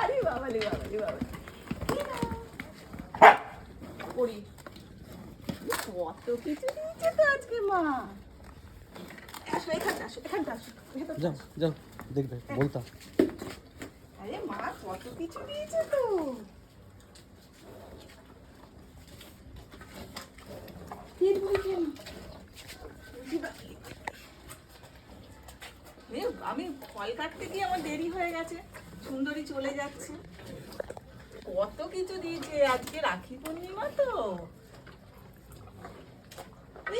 আরে বাবালি বাবালি বাবা পড়ি কত কিছু দিয়েছে তো আজকে মা। আসো এখানটা আসো এখানটা আসো যাও যাও দেখবে বলতাম। আরে মা কত কিছু দিয়েছে তো। আমি ফল কাটতে গিয়ে আমার দেরি হয়ে গেছে, সুন্দরী চলে যাচ্ছে। কত কিছু দিয়েছে আজকে রাখি পূর্ণিমা তো।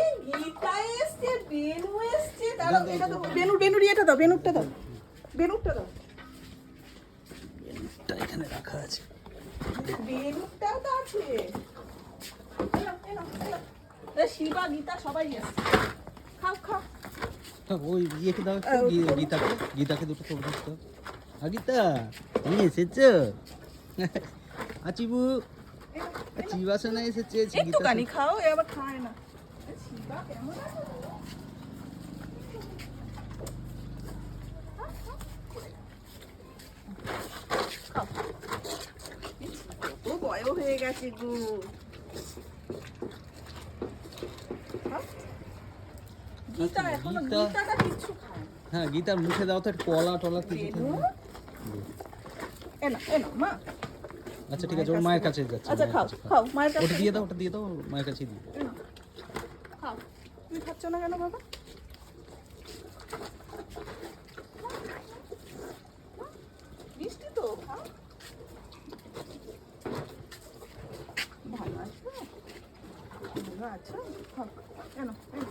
এই গীতা এসছে, বেনু এসছে। দাঁড়াও এটা দাও, বেনুর ইয়েটা দাও, বেনুরটা দাও, বেনুরটা দাও। বেনুরটা এখানে রাখা আছে। বেনুরটাও তো আছে। শিবা গীতা সবাই আসছে। খাও খাও। ওই ইয়েকে দাও গীতাকে, গীতাকে দুটো তো দিতে দাও। গীতা তুমি এসেছো? আচিবু চিবাসনা এসেছে। একটুখানি খাও, এ আবার খায় না। শিবা কেমন আছে? কত বয়স হয়ে গেছে গো। গীতা এখনো গীতাটা কিছু খায় না। হ্যাঁ গীতার মুখে দাও তো একটু কলা টলা কিছু। এনো এনো মা। আচ্ছা ঠিক আছে, ওর মায়ের কাছে যাচ্ছে। আচ্ছা খাও খাও, মায়ের কাছে ওটা দিয়ে দাও, ওটা দিয়ে দাও, মায়ের কাছে দিয়ে দাও। খাও। তুমি খাচ্ছ না কেন বাবা? মিষ্টি তো খাও। ভালো আছো? ভালো আছো? খাও এনো এনো।